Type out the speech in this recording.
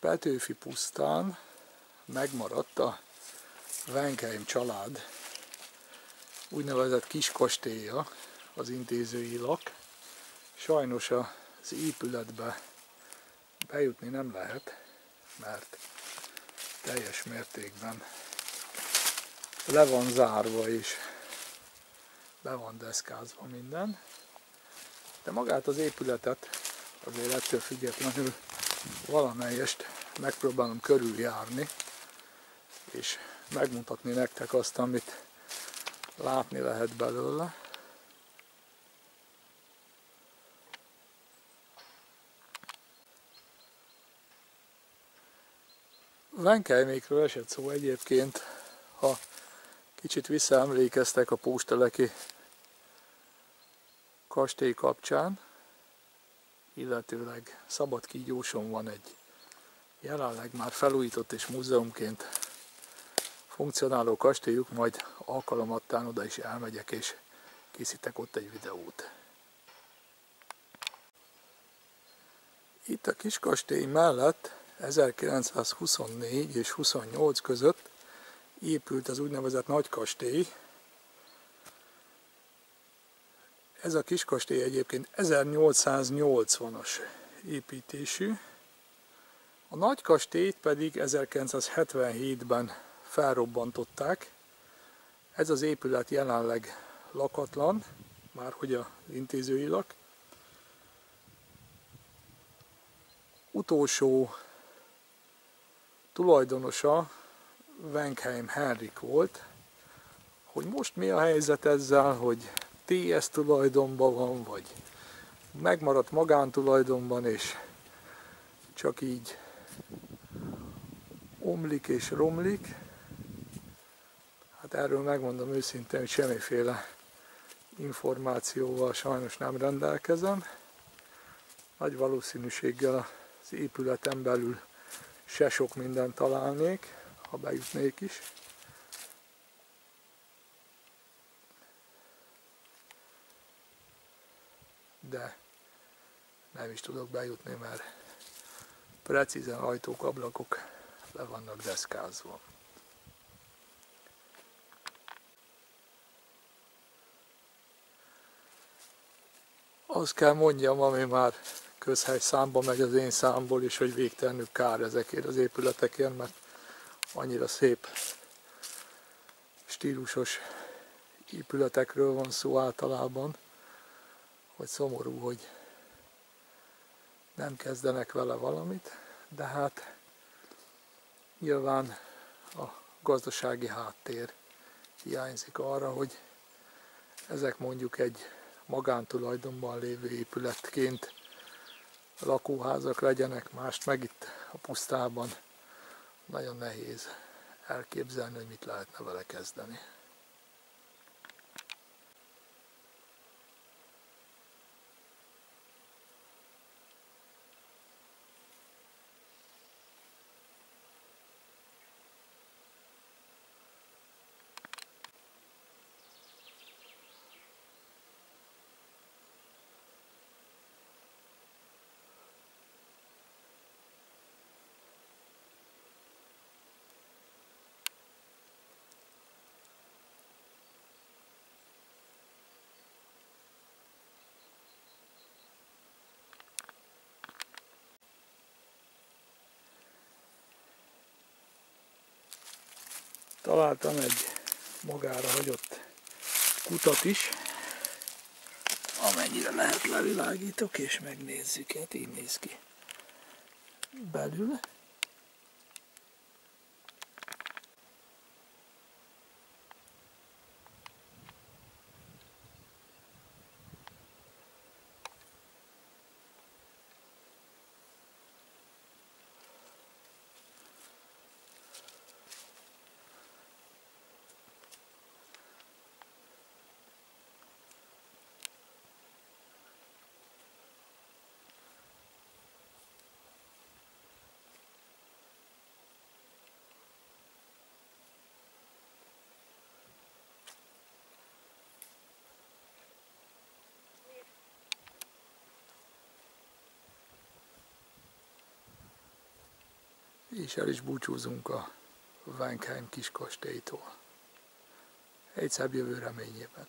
Petőfi pusztán megmaradt a Wenkheim család úgynevezett kiskastélya, az intézőilak. Sajnos az épületbe bejutni nem lehet, mert teljes mértékben le van zárva és be van deszkázva minden. De magát az épületet azért ettől függetlenül valamelyest megpróbálom körüljárni, és megmutatni nektek azt, amit látni lehet belőle. Wenkheimekről esett szó egyébként, ha kicsit visszaemlékeztek a pósteleki kastély kapcsán, illetőleg Szabadkígyóson van egy jelenleg már felújított és múzeumként funkcionáló kastélyuk, majd alkalomattán oda is elmegyek és készítek ott egy videót. Itt a kiskastély mellett 1924 és 28 között épült az úgynevezett nagykastély. Ez a kiskastély egyébként 1880-as építésű, a nagykastélyt pedig 1977-ben felrobbantották. Ez az épület jelenleg lakatlan, márhogy az intézőilak. Utolsó tulajdonosa Wenkheim Henrik volt. Hogy most mi a helyzet ezzel, hogy TS tulajdonban van, vagy megmaradt magántulajdonban, és csak így omlik és romlik. Hát erről megmondom őszintén, hogy semmiféle információval sajnos nem rendelkezem. Nagy valószínűséggel az épületen belül se sok mindent találnék, ha bejutnék is. De nem is tudok bejutni, mert precízen ajtók, ablakok le vannak deszkázva. Azt kell mondjam, ami már közhely számba megy az én számból is, hogy végtelenül kár ezekért az épületekért, mert annyira szép, stílusos épületekről van szó általában, hogy szomorú, hogy nem kezdenek vele valamit, de hát nyilván a gazdasági háttér hiányzik arra, hogy ezek mondjuk egy magántulajdonban lévő épületként lakóházak legyenek, mást meg itt a pusztában nagyon nehéz elképzelni, hogy mit lehetne vele kezdeni. Találtam egy magára hagyott kutat is, amennyire lehet levilágítok, és megnézzük, hát így néz ki belül. és el is búcsúzunk a Wenkheim kiskastélytól. Egy szebb jövő reményében.